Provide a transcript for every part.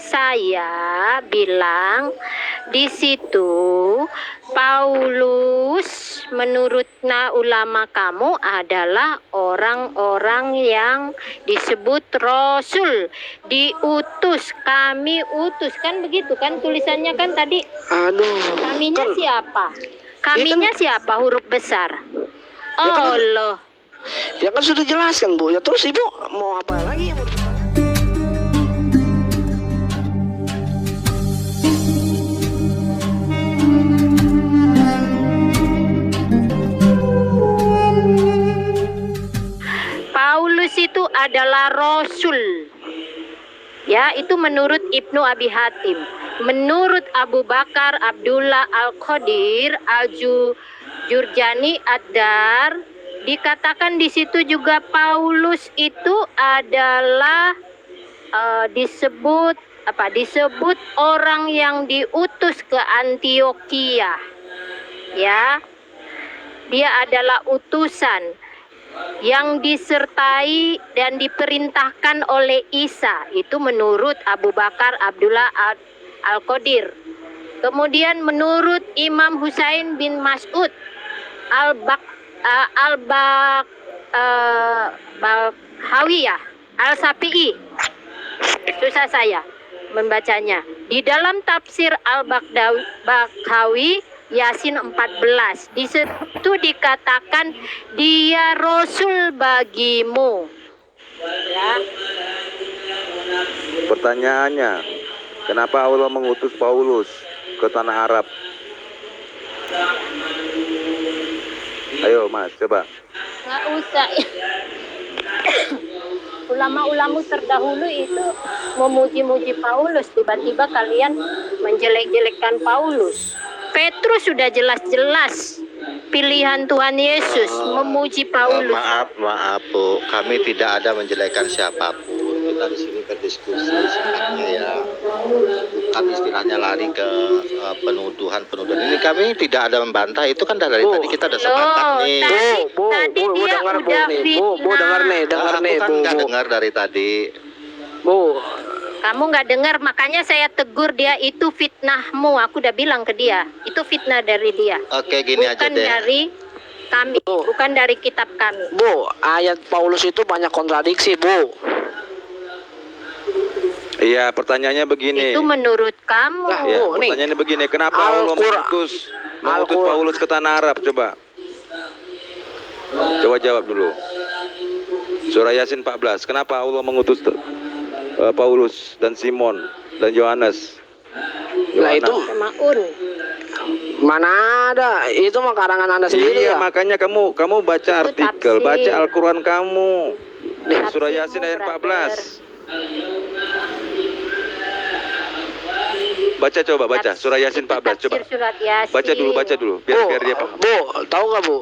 saya bilang di situ Paulus menurut ulama kamu adalah orang-orang yang disebut rasul, diutus, kami utus, kan begitu kan tulisannya kan tadi. Kaminya kan, siapa? Kaminya kan, siapa huruf besar? Allah. Ya kan sudah jelaskan Bu. Ya terus Ibu mau apa lagi yang mau ditanya? Paulus itu adalah rasul. Ya, itu menurut Ibnu Abi Hatim. Menurut Abu Bakar Abdullah Al-Qadir Al-Jurjani Ad-Dar, dikatakan di situ juga Paulus itu adalah disebut orang yang diutus ke Antioquia. Ya. Dia adalah utusan yang disertai dan diperintahkan oleh Isa, itu menurut Abu Bakar Abdullah Al-Qadir. Kemudian menurut Imam Husain bin Mas'ud Al-Bakhawiyah Al-Safi'i, susah saya membacanya, di dalam tafsir Al-Bakhawi Yasin 14, di situ dikatakan dia rasul bagimu. Ya. Pertanyaannya, kenapa Allah mengutus Paulus ke tanah Arab? Ayo Mas, coba. Nggak usah. Ulama-ulama terdahulu itu memuji-muji Paulus, tiba-tiba kalian menjelek-jelekkan Paulus. Petrus sudah jelas-jelas pilihan Tuhan Yesus memuji Paulus. Maaf Bu, kami tidak ada menjelekkan siapapun. Kita di sini berdiskusi sifatnya ya, bukan istilahnya lari ke penuduhan. Ini kami tidak ada membantah, itu kan dari tadi kita udah sepakat nih. Tadi dia dengar, udah fitnah. Bu, dengar nih, Aku kan nggak dengar dari tadi. Bu, kamu nggak dengar, makanya saya tegur dia, itu fitnahmu. Aku udah bilang ke dia, itu fitnah dari dia. Oke, gini bukan aja deh. Dari kami, bukan dari kitab kami. Bu, ayat Paulus itu banyak kontradiksi, Bu. Iya, pertanyaannya begini. Itu menurut kamu. Nah, Ya, Bu, nih. pertanyaannya begini, kenapa Allah mengutus Paulus ke tanah Arab? Coba jawab dulu. Surah Yasin 14. Kenapa Allah mengutus Paulus dan Simon dan Yohanes? Nah itu Maun. mana ada? Itu mah karangan Anda sendiri Iya, ya. makanya kamu baca Itu artikel, tafsir. baca Al-Quran kamu. Surah Tafsirmu, Yasin ayat brother. 14. Baca coba, baca surah Yasin 14 coba. Tafsir surat Yasin. Baca dulu biar dia paham. Bu, tahu nggak Bu?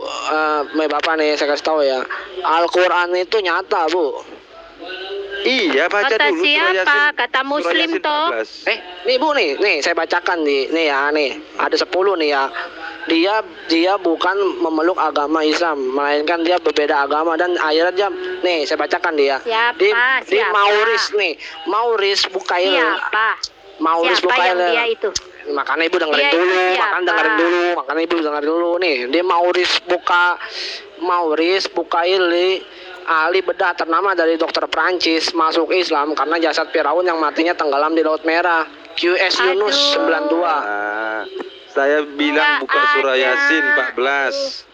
Bapak nih saya kasih tahu ya. Al-Quran itu nyata Bu. Iya, baca Kata dulu surah siapa? Yasin. Kata Muslim surah Yasin toh. 14. Nih Bu nih saya bacakan nih ya nih. Ada 10 nih ya. Dia bukan memeluk agama Islam, melainkan dia berbeda agama dan ayatnya nih saya bacakan dia. Siapa? Di Mauris Bukail. Siapa? Mauris Siapa yang Bukail. dia itu? Makanya Ibu dengerin Dia itu dulu, siapa? dengerin dulu nih. Dia Mauris Bukaili ahli bedah ternama dari dokter Prancis masuk Islam karena jasad Firaun yang matinya tenggelam di Laut Merah. QS Yunus 92. Nah, saya bilang buka surah Yasin 14.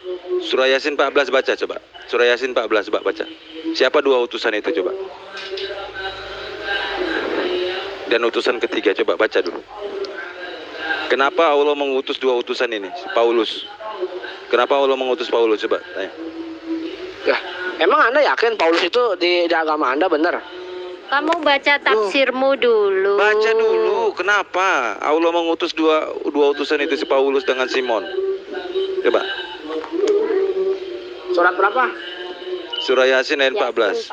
Surah Yasin 14 baca coba. Surah Yasin 14 baca. Siapa dua utusan itu coba? Dan utusan ketiga coba baca dulu. Kenapa Allah mengutus dua utusan ini? Paulus. Kenapa Allah mengutus Paulus? Coba tanya. Ya, emang Anda yakin Paulus itu di agama Anda benar? Kamu baca tafsirmu dulu. Baca dulu. Kenapa Allah mengutus dua utusan itu, si Paulus dengan Simon? Coba. Surat berapa? Surah Yasin ayat 14.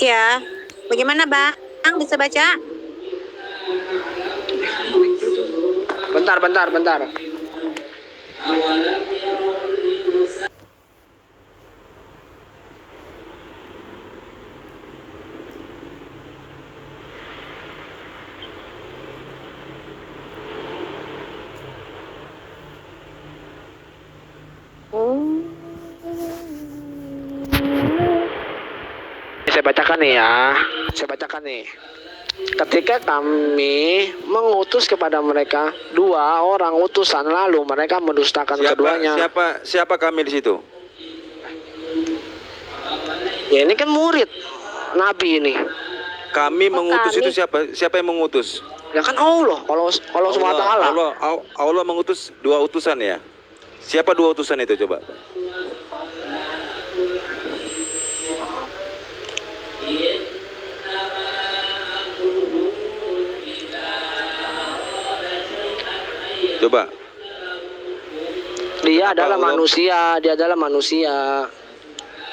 ya. Bagaimana Bang? Bisa baca? Bentar. Saya bacakan nih ya. Ketika kami mengutus kepada mereka 2 orang utusan, lalu mereka mendustakan keduanya. Siapa kami di situ? Ya ini kan murid Nabi ini. Kami mengutus kami. itu siapa yang mengutus? Ya kan Allah. Kalau SWT. Allah mengutus 2 utusan ya. Siapa 2 utusan itu coba? Coba. Dia Kenapa adalah Allah? manusia.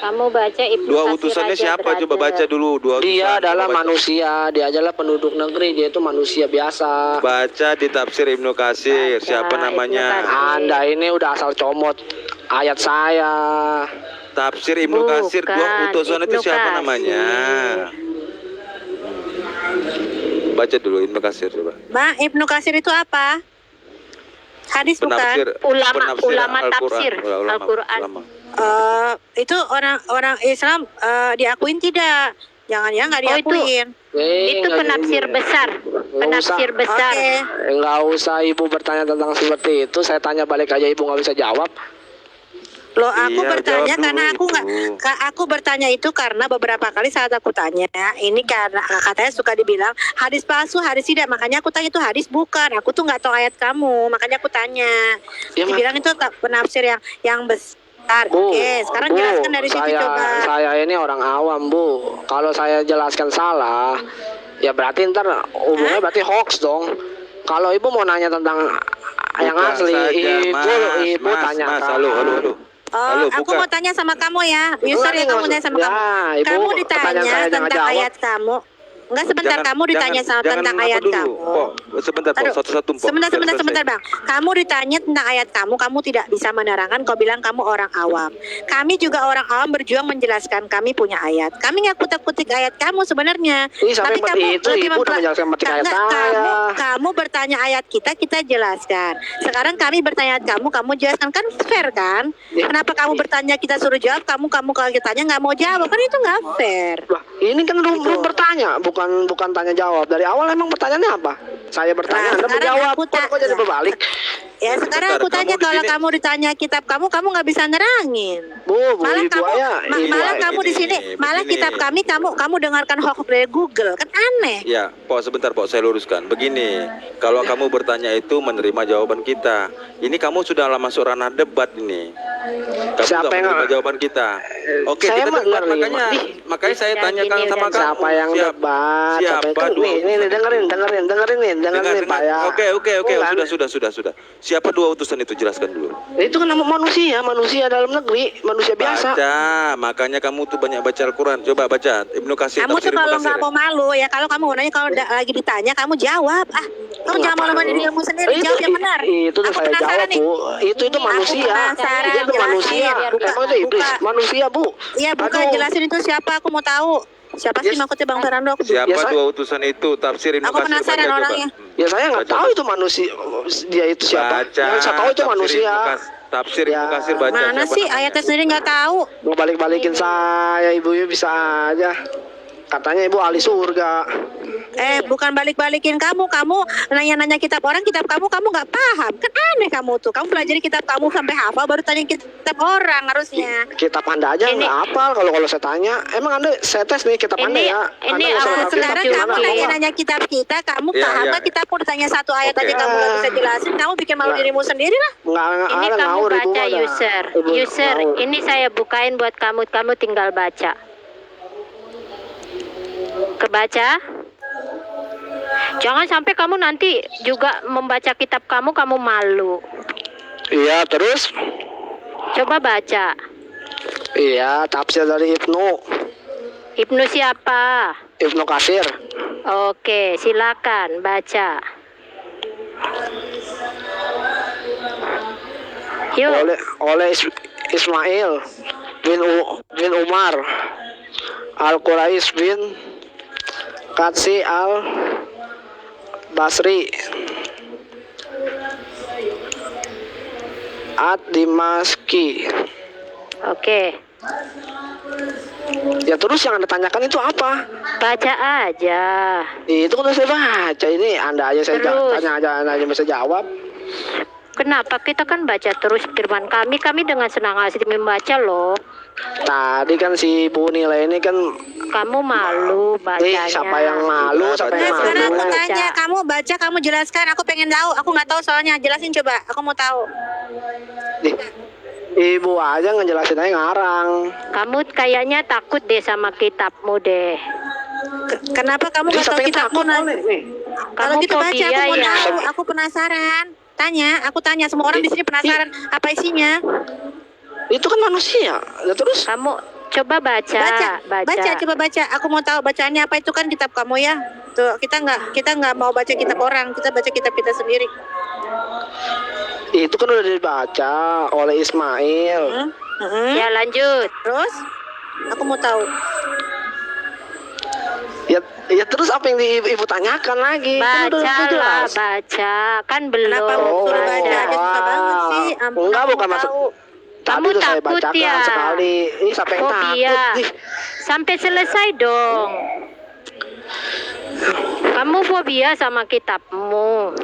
Kamu baca Ibnu 2 Katsir utusannya aja, siapa? Coba brother. baca dulu 2 utusan. Dia adalah Coba baca. manusia, dia adalah penduduk negeri, dia itu manusia biasa. Baca di tafsir Ibnu Katsir, Baca siapa Ibnu namanya? Katsir. Anda ini udah asal comot ayat saya. Tafsir Ibnu Katsir 2 Bukan, utusan itu Ibnu siapa Katsir. namanya? Baca dulu Ibnu Katsir coba. Bang, Ibnu Katsir itu apa? Hadis Penafsir, bukan? Ulama Al-Quran. tafsir Ulama. Al-Quran. Itu orang Islam diakuin tidak? Jangan ya nggak Oh, itu diakuin. Itu penafsir besar. Penafsir besar. Oke. Nggak usah ibu bertanya tentang seperti itu. Saya tanya balik aja, ibu nggak bisa jawab. Loh, aku Iya, bertanya jawab karena dulu aku nggak, itu. aku bertanya itu karena beberapa kali saat aku tanya, ini karena katanya suka dibilang hadis palsu, hadis tidak, makanya aku tanya itu hadis bukan, aku tuh nggak tahu ayat kamu, makanya aku tanya. Ya, Dibilang itu penafsir yang besar. Bu, Oke, sekarang Bu, jelaskan dari situ coba. Saya ini orang awam, Bu. Kalau saya jelaskan salah, ya berarti ntar hubungannya berarti hoax dong. Kalau ibu mau nanya tentang yang Buka asli, saja, ibu tanyakan. Halo. Oh, Halo, aku buka. mau tanya sama kamu ya, user yang kamu tanya sama Ya, kamu. Ibu, Kamu pertanyaan saya ditanya jangan tentang jawab. ayat kamu. Enggak, sebentar, kamu ditanya tentang apa ayat dulu. kamu. Pok, sebentar, Pok. Aduh, Satu-satu, Pok. sebentar Bang. Kamu ditanya tentang ayat kamu tidak bisa menerangkan, kau bilang kamu orang awam. Kami juga orang awam berjuang menjelaskan, kami punya ayat. Kami nggak kutik-kutik ayat kamu sebenarnya. Ih, sampai Tapi kamu itu lebih ibu udah menjelaskan petik ayat Enggak, saya. kamu bertanya ayat kita jelaskan. Sekarang kami bertanya ayat kamu jelaskan, kan fair kan? Ya. Kenapa kamu bertanya kita suruh jawab, kamu kalau kita tanya nggak mau jawab, kan itu nggak fair. Lah, ini kan belum bertanya, bukan tanya jawab. Dari awal emang pertanyaannya apa? Saya bertanya, Nah, Anda sekarang menjawab. aku Kok jadi berbalik? Ya sekarang Sebentar, aku tanya, kamu di kalau sini- kamu ditanya kitab kamu nggak bisa nerangin. Bu, Malah ibu kamu, ayah, ibu malah ayah. kamu di sini, malah begini. kitab kamu dengarkan hoax dari Google, kan aneh. Ya, Pok, sebentar, Pok, saya luruskan. Begini, kalau kamu bertanya itu menerima jawaban kita. Ini kamu sudah lama masuk ranah debat ini. Kamu Siapa nggak yang- menerima jawaban kita. Oke, saya kita debat, menerima. makanya saya Udah, tanyakan gini, sama udah. kamu. Siapa yang debat? Siapa yang dua nih, utusan? dengerin nih, Dengar, Pak ya. Oke, Bukan. sudah. Siapa 2 utusan itu, jelaskan dulu. Itu kan nama manusia dalam negeri, manusia biasa. Baca, makanya kamu tuh banyak baca Al-Quran. Coba baca Ibnu Katsir. Kamu tuh tafsir Ibnu kalau Katsir. nggak mau malu ya, kalau kamu mau nanya, kalau lagi ditanya kamu jawab. Kamu jangan malu-malu diri kamu sendiri, jawab yang benar. Itu tuh Aku saya penasaran jawab, nih. Bu. Itu Aku manusia. penasaran, Dia itu jelasin. manusia. Buka, Emang itu iblis. buka. Manusia, Bu. Iya, bukan, Aduh. jelasin itu siapa, aku mau tahu. Siapa sih Yes. maksudnya Bang Fernando? Aku Siapa Biasa- 2 utusan itu? Tafsir Ibnu Aku Katsir. penasaran Baca, coba. orangnya. Ya saya nggak Baca, tahu coba. itu manusia. Dia itu siapa? Baca. Yang saya tahu itu Tafsir manusia. Tafsir Ya. Ibnu Katsir, baca. Mana siapa sih namanya. ayatnya sendiri nggak tahu. Mau balik-balikin saya, ibunya bisa aja. Katanya ibu ahli surga. Bukan balik-balikin kamu nanya-nanya kitab orang, kitab kamu nggak paham, kan aneh kamu tuh. Kamu pelajari kitab kamu sampai hafal, baru tanya kitab orang harusnya. Kitab Anda aja Ini- nggak hafal kalau saya tanya. Emang Anda saya tes nih kitab Anda Ini- ya. ini Anda nggak usah aku hafal kitab Sekarang setuju. gimana, kamu Bu? nanya-nanya kitab kita, kamu Iya, paham iya. nggak kitabmu, ditanya satu ayat Oke. aja kamu nggak bisa jelasin, kamu bikin malu Nggak. dirimu sendiri lah. Ini ada kamu ngawur, Ibu baca ada. user. Ibu User, ngawur. ini saya bukain buat kamu tinggal baca. Kebaca? Jangan sampai kamu nanti juga membaca kitab kamu malu. Iya, terus? Coba baca. Iya, tafsir dari Ibnu. Ibnu siapa? Ibnu Katsir. Oke, silakan baca. Yuk. Oleh Ismail bin Umar Al-Quraish bin Qatsi Al-Basri Ad-Dimashqi. Oke, Ya terus yang Anda tanyakan itu apa? baca aja. Itu kan udah saya baca. Ini Anda aja saya Terus? tanya aja, Anda aja bisa jawab. Kenapa kita kan baca terus firman kami dengan senang hati membaca loh. Tadi kan si Bu Nila ini kan Kamu malu bacanya. siapa yang malu, siapa Nah, yang sekarang aku malu? tanya, kamu baca, kamu jelaskan. Aku pengen tahu. Aku nggak tahu soalnya. Jelasin coba. Aku mau tahu. Ih, Ibu aja ngejelasin aja ngarang. Kamu kayaknya takut deh sama kitabmu deh. Kenapa kamu Jadi nggak tahu siapa yang kitabmu? takut nih? Kalau Kamu gitu baca, fobia aku mau ya? tahu. Aku penasaran. Aku tanya. Semua orang di sini penasaran. Apa isinya? Itu kan manusia. Ya terus Kamu coba baca. Coba baca. Aku mau tahu bacaannya apa. Itu kan kitab kamu ya. Tuh, kita nggak mau baca kitab orang. Kita baca kitab kita sendiri. itu kan udah dibaca oleh Ismail. Ya lanjut. Terus? Aku mau tahu. Ya terus apa yang ibu tanyakan lagi? Kan udah Bacalah, jelas. baca. Kan belum. Kenapa mau suruh baca Baca. aja susah banget sih? Ampun, Enggak, aku bukan mau maksud. tahu. Tadi Kamu udah saya takut bacakan ya? sekali. Ini siapa yang Fobia. takut nih? Sampai selesai dong. Kamu fobia sama kitabmu.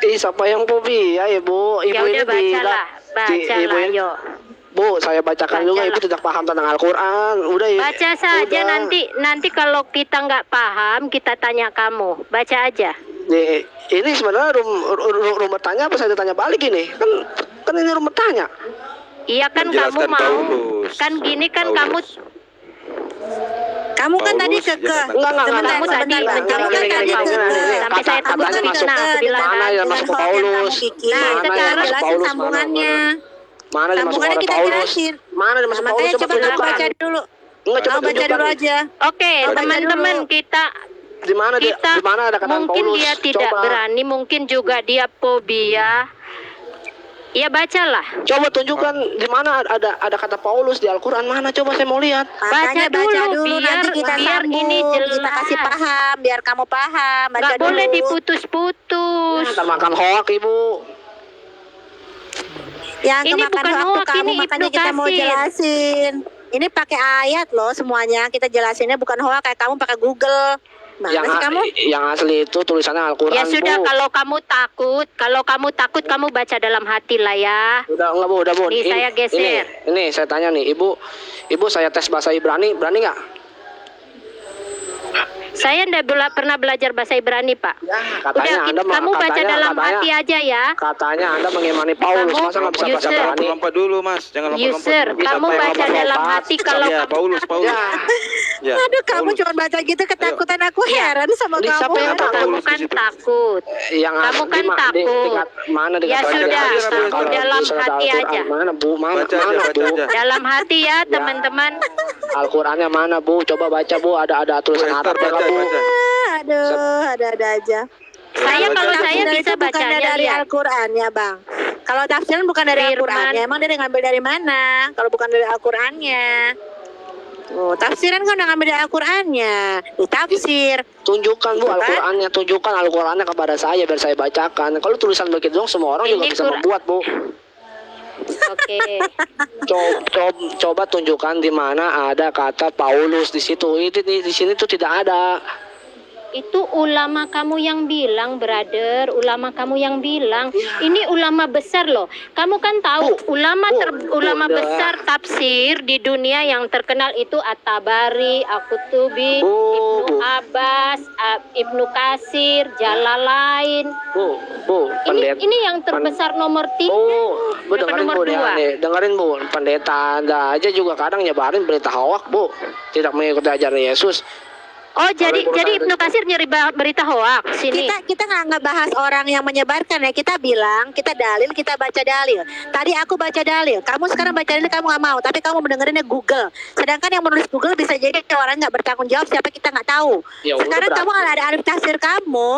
Siapa yang fobia, Ibu? Ibu Ya ini udah bacalah, Ibu bacalah ini, yo. Bu, saya bacakan juga. Ibu Bacalah. tidak paham tentang Al-Quran. Udah. Baca saja udah. nanti kalau kita nggak paham kita tanya kamu. Baca aja. Nih, ini sebenarnya rumah tanya apa saya tanya balik ini? Kan ini rumah tanya. Iya kan kamu Menjelaskan mau. Paulus. Kan gini kan Paulus. Kamu kan tadi Paulus, ke jangan- Enggak, sebentar, kamu tadi sebentar, Bang. Kamu kan tadi ke sampai saya katanya takut masuk fitnah, aku bilang mana kan. yang masuk ke Paulus? Nah, Mana sekarang yang masuk jelasin Paulus, sambungannya. Mana yang masuk Sambungannya oleh kita Paulus? jelasin. Mana yang masuk Nah, Paulus? makanya Coba coba kamu tunjukkan. baca dulu. Enggak, coba Kamu baca tunjukkan. dulu aja. Oke, Baca teman-teman dulu. kita Di mana dia? Di mana ada kata mungkin Paulus? dia tidak Coba. berani, mungkin juga dia fobia. Ya bacalah. Coba tunjukkan di mana ada kata Paulus di Al-Qur'an, mana coba saya mau lihat. Makanya Baca baca dulu, dulu, biar- nanti kita biar sambung, ini kita jelas. kasih paham, biar kamu paham. Baca Nggak dulu. boleh diputus-putus. Ntar makan hoak, Ibu. Yang Ini kemakan bukan waktu hoak, kamu, ini makanya Ibnu kita mau Katsir. jelasin. Ini pakai ayat loh semuanya. Kita jelasinnya bukan hoak kayak kamu pakai Google. Mana Yang sih kamu? yang asli itu tulisannya Al-Qur'an, Ya sudah, Bu. kalau kamu takut kamu baca dalam hati lah ya. Udah enggak, Bu, udah, Bu. Nih, saya geser. Ini saya tanya nih, Ibu saya tes bahasa Ibrani, berani nggak? Saya ndak pernah belajar bahasa Ibrani, Pak. Ya, Udah, kamu baca dalam hati aja ya. Katanya Anda mengimani Paulus, Kamu- masa nggak bisa bahasa Yusuf. Ibrani? Lompat dulu, Mas. Jangan lompat-lompat. User, Bisa kamu apa yang baca lompat-lompat? dalam hati kalau Ya, kamu Paulus. Ya, Ya, Aduh, kamu Paulus. cuma baca gitu ketakutan aku heran sama Di siapa kamu. yang takut? kamu Paulus kan di situ. takut. yang Kamu asli kan takut. mana Ya dikatakan sudah, ada kamu kalau dalam di surat hati Al-Qur'an, aja. Mana, Bu? Mana, Baca aja, mana, baca Bu? aja. Dalam hati ya, teman-teman. Al-Qur'annya mana, Bu? Coba baca, Bu. Ada tulisan Bu, Arab Esther, nggak, Bu? baca. Aduh, ada aja. Saya Baca, kalau baca. saya Tafsiran bisa itu bukan bacanya dari lihat. Al-Qur'an ya, Bang. Kalau tafsiran bukan dari Firman. Al-Qur'an, emang dia ngambil dari mana? Kalau bukan dari Al-Qur'annya. Oh, tafsiran kan udah ngambil dari Al-Qur'annya. Ditafsir. Tunjukkan, Bu, Itu kan? Al-Qur'annya. Tunjukkan Al-Qur'annya kepada saya biar saya bacakan. Kalau tulisan begitu dong, semua orang juga Ini bisa Quran. membuat, Bu. Oke. Coba tunjukkan di mana ada kata Paulus di situ. Di sini tuh tidak ada. Itu ulama kamu yang bilang, brother. Ulama kamu yang bilang. Ini ulama besar loh. Kamu kan tahu ulama udah. besar tafsir di dunia yang terkenal itu At-Tabari, Al-Qutubi, Bu, Ibnu Abbas, Ibnu Katsir, Jalalain. Bu, pendeta. Ini yang terbesar nomor 3. Bu, dengerin, nomor Bu, dua? dengerin, Bu. Pendeta Anda aja juga kadang nyebarin berita hoak, Bu. Tidak mengikuti ajaran Yesus. Oh, jadi Kalau itu Ibnu Katsir nyeri berita hoax sini. Kita nggak ngebahas orang yang menyebarkan ya. Kita bilang, kita dalil, kita baca dalil. Tadi aku baca dalil, kamu sekarang baca dalil kamu nggak mau, tapi kamu mendengerinnya Google. Sedangkan yang menulis Google bisa jadi orang nggak bertanggung jawab, siapa kita nggak tahu. Ya udah, Sekarang kamu berarti. nggak ada arif tafsir kamu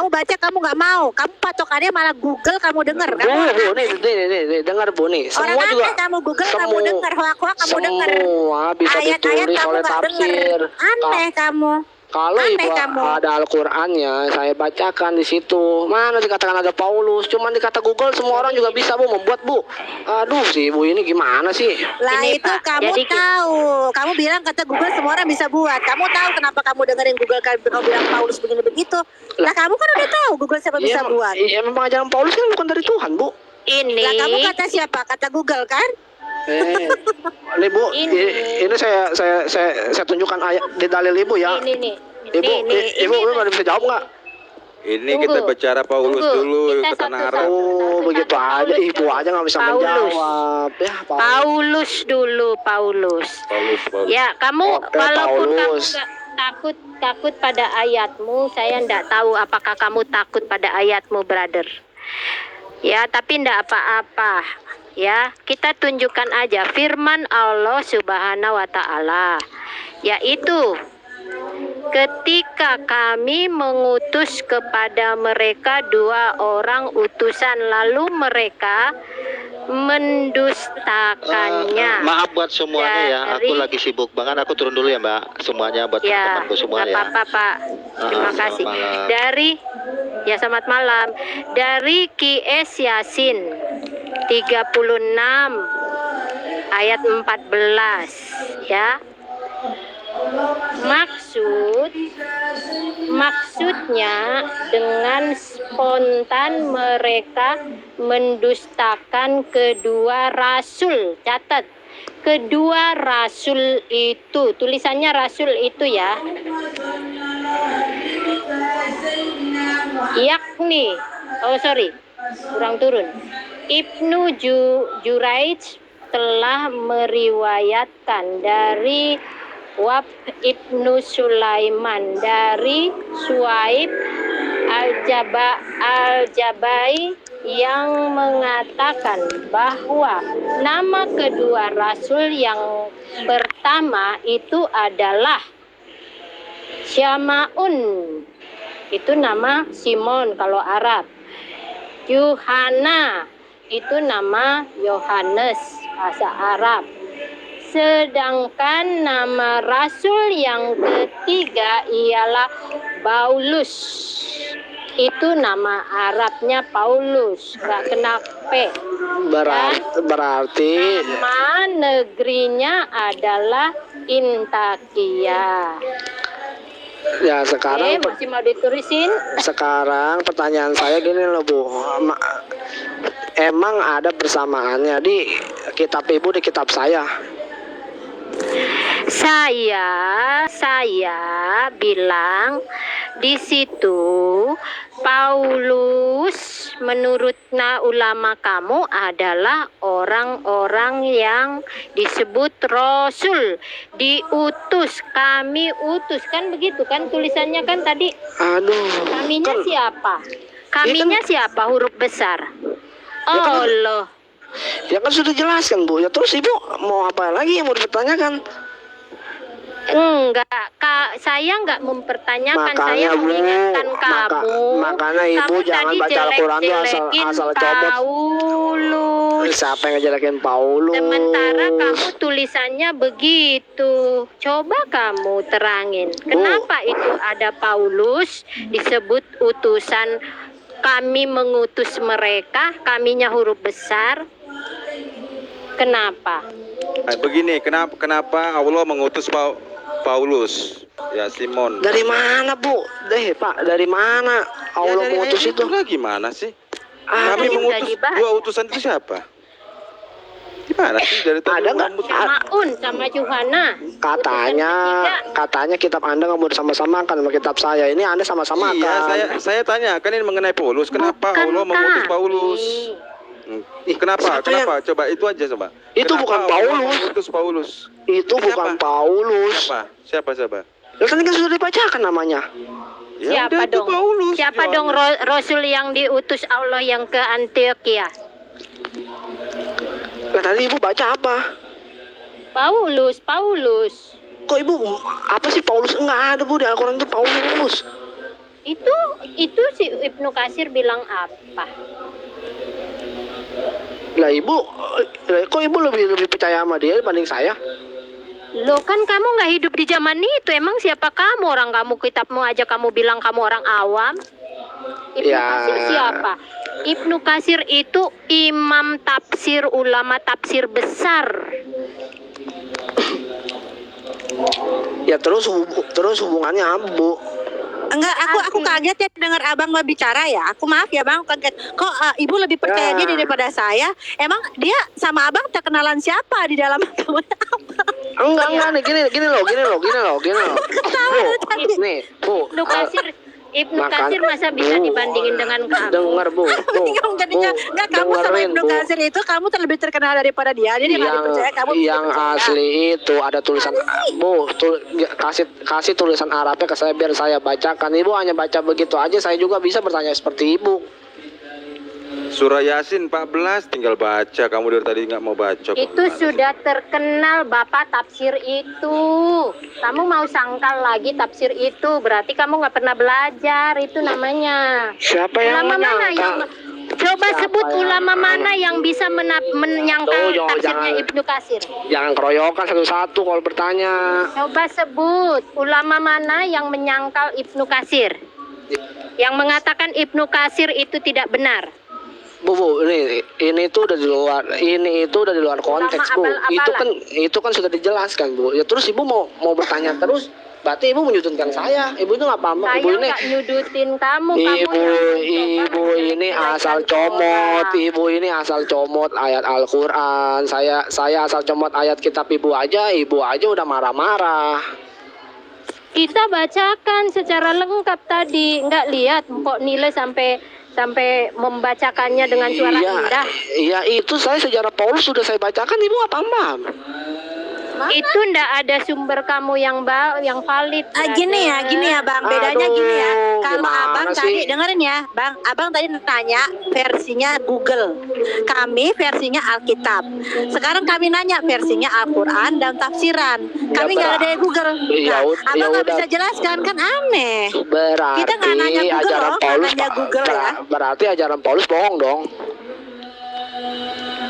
baca kamu nggak mau, kamu patokannya malah Google kamu denger. Bu, Kamu Bu, nih, dengar Bu nih. orang Semua juga aneh kamu Google kamu denger, hoak kamu denger. semua bisa Ayat-ayat ditulis kamu oleh nggak denger. tafsir. Aneh kamu. Kalau Aneh ibu kamu. ada Al-Qur'annya, saya bacakan di situ. Mana dikatakan ada Paulus? Cuman dikata Google semua orang juga bisa Bu membuat Bu. Aduh sih Bu ini gimana sih? Lah Ini, itu Pak, kamu jadi tahu. Kamu bilang kata Google semua orang bisa buat. Kamu tahu kenapa kamu dengerin Google kamu bilang Paulus begini begitu? Lah kamu kan udah tahu Google siapa bisa buat. Iya memang ajaran Paulus kan bukan dari Tuhan Bu. Ini. Lah kamu kata siapa? Kata Google kan? Ini Bu, Ini. ini saya tunjukkan ayat di dalil Ibu ya. Ini nih. Ibu, Ibu nggak bisa jawab nggak? Ini Tunggu. kita bicara Paulus Tunggu. dulu Kita ke tanah satu-satu. Arab. Oh, begitu aja. Ibu aja nggak bisa Paulus. menjawab. Ya, Paulus dulu, Paulus. Paulus. Ya, kamu Oke, walaupun kamu Paulus. nggak takut pada ayatmu, saya nggak tahu apakah kamu takut pada ayatmu, brother. Ya, tapi ndak apa-apa. Ya, kita tunjukkan aja firman Allah Subhanahu wa taala, yaitu ketika kami mengutus kepada mereka 2 orang utusan, lalu mereka mendustakannya. Maaf buat semuanya ya, aku Dari- lagi sibuk banget. Aku turun dulu ya Mbak. Semuanya buat Ya, teman-temanku semua nggak ya. apa-apa Pak. Terima Selamat kasih. malam. Selamat malam. Dari Qs Yasin 36 ayat 14 ya. Maksudnya dengan spontan mereka mendustakan kedua rasul. Catat, kedua rasul itu, tulisannya rasul itu ya, yakni, kurang turun, Ibnu Juraij telah meriwayatkan dari Wab Ibnu Sulaiman dari Suaib Al-Jabai yang mengatakan bahwa nama kedua rasul yang pertama itu adalah Syama'un, itu nama Simon kalau Arab. Yuhana itu nama Yohanes bahasa Arab. Sedangkan nama rasul yang ketiga ialah Paulus. Itu nama Arabnya Paulus, gak kena P. Berarti Nama negerinya adalah Intakia. ya sekarang Masih mau ditulisin? sekarang pertanyaan saya gini loh Bu. Emang ada persamaannya di kitab Ibu di kitab saya? Saya bilang di situ Paulus menurut ulama kamu adalah orang-orang yang disebut rasul, diutus, kami utus, kan begitu kan tulisannya kan tadi. Aduh. Kaminya kan- siapa? Kaminya siapa? Huruf besar. Allah. Ya kan sudah jelaskan Bu. Ya terus Ibu mau apa lagi yang mau dipertanyakan? Enggak, Kak, saya enggak mempertanyakan, saya Makanya, Bu, mengingatkan kamu. makanya Ibu kamu jangan tadi baca Al-Quran tuh jelek-jelekin asal comot. Paulus. Siapa yang ngejelekin Paulus? Sementara kamu tulisannya begitu. Coba kamu terangin, kenapa itu ada Paulus disebut utusan, kami mengutus mereka, kaminya huruf besar. Kenapa? Begini, kenapa Allah mengutus Paulus? Ya Simon. Dari mana Bu? Pak, dari mana Allah dari mengutus ayat itu? Lah gimana sih? Ah, Kami tadi mengutus udah dibahas. 2 utusan itu siapa? Gimana sih dari tadi Ada nggak? rambut- Maun sama Yuhana. Katanya kitab Anda nggak mau disama-samakan sama kitab saya. Ini Anda sama-samakan. Iya, saya tanya kan ini mengenai Paulus. Kenapa Bukan Allah mengutus kami. Paulus? Kenapa? siapa Kenapa? Coba itu aja coba. Itu Kenapa bukan Allah Paulus. mengutus Paulus. Itu bukan Siapa? Paulus. Siapa? Lah tadi kan sudah dibacakan namanya. Ya Siapa udah, itu dong? Paulus, Siapa Yohanes. dong Rasul yang diutus Allah yang ke Antioquia? Lah tadi ibu baca apa? Paulus. Kok ibu apa sih Paulus? Enggak ada bu di Al-Quran itu Paulus. Itu si Ibnu Katsir bilang apa? Lah ibu, kok ibu lebih percaya sama dia dibanding saya? Lo kan kamu nggak hidup di zaman itu. Emang siapa kamu? Orang kamu kitabmu aja kamu bilang kamu orang awam. Ibnu Ya. Katsir siapa? Ibnu Katsir itu imam tafsir, ulama tafsir besar. Ya terus hubungannya apa bu? Enggak, aku kaget ya dengar abang bicara ya. Aku maaf ya bang, kaget. Kok ibu lebih percaya Ya. dia daripada saya? Emang dia sama abang terkenalan siapa di dalam agama abang? Enggak nih, gini loh. Bu, nih, bu. Ibnu Makan. Katsir masa bisa Bu, dibandingin dengan kamu? Dengar bu, Yang jadinya enggak, kamu sama dengerin, Ibnu Bu. Katsir itu kamu terlebih terkenal daripada dia. Jadi nggak dipercaya kamu. yang percaya. asli itu ada tulisan bu, kasih tulisan Arabnya ke saya biar saya bacakan. Ibu hanya baca begitu aja, saya juga bisa bertanya seperti ibu. Surah Yasin 14 tinggal baca. Kamu dari tadi nggak mau baca. kok. Itu sudah terkenal Bapak tafsir itu. Kamu mau sangkal lagi tafsir itu, berarti kamu nggak pernah belajar. Itu namanya. Siapa yang Ulama mana menyangka? yang coba Siapa sebut yang- ulama mana yang bisa menyangkal Tuh, tafsirnya jangan. Ibnu Katsir? Jangan keroyokan satu-satu kalau bertanya. Coba sebut ulama mana yang menyangkal Ibnu Katsir, yang mengatakan Ibnu Katsir itu tidak benar. Bu, ini itu udah di luar konteks, Bu. abal-abalan. Itu kan sudah dijelaskan, Bu. Ya terus Ibu mau bertanya terus, berarti Ibu menyudutkan saya. Ibu itu nggak paham. Saya Ibu ini nggak nyudutin kamu. Ibu ini asal comot. Ibu ini asal comot ayat Al-Qur'an. Saya asal comot ayat kitab Ibu aja udah marah-marah. Kita bacakan secara lengkap tadi. Nggak lihat kok nilai sampai membacakannya dengan suara indah. Iya, itu saya sejarah Paulus sudah saya bacakan, Ibu nggak paham. Itu ndak ada sumber kamu yang valid. Gini ya bang, bedanya gini ya. Aduh, Kalau gimana abang sih? tadi dengerin ya, bang, abang tadi nanya versinya Google, kami versinya Alkitab. Sekarang kami nanya versinya Al-Quran dan tafsiran. Kami nggak ada dari Google. Ya Nah, ud- abang ya nggak udah. bisa jelaskan kan aneh. Berarti Kita nggak nanya Google ajaran loh, nggak Paulus nanya Google ya. berarti ajaran Paulus bohong dong.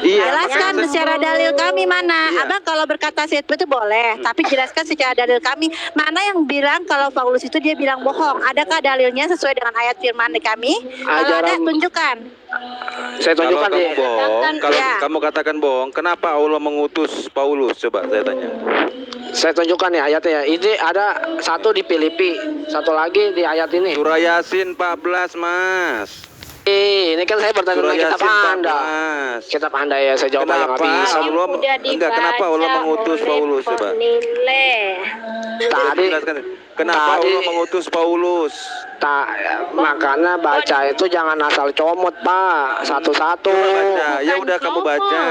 Iya. Jelaskan makanya secara dalil kami mana. Iya. Abang kalau berkata seperti itu boleh, tapi jelaskan secara dalil kami mana yang bilang kalau Paulus itu dia bilang bohong. Adakah dalilnya sesuai dengan ayat firman di kami? Kalau ada Ajaran- tunjukkan. Saya Kalau tunjukkan kamu deh. bohong, kalau Ya. kamu katakan bohong, kenapa Allah mengutus Paulus? Coba saya tanya. Saya tunjukkan ya ayatnya. Ini ada satu di Filipi, satu lagi di ayat ini. Surah Yasin 14, Mas. Ini kan saya bertanya Surah tentang kitab Yasin Anda. 14. Kitab Anda ya, saya jawab nggak Kenapa bisa. Allah enggak, kenapa Allah mengutus Paulus? Coba. Tadi Jelaskan. Kenapa Tadi- Allah mengutus Paulus? makanya baca itu jangan asal comot, Pak. Satu-satu. Coba baca. Ya Bukan udah kamu baca.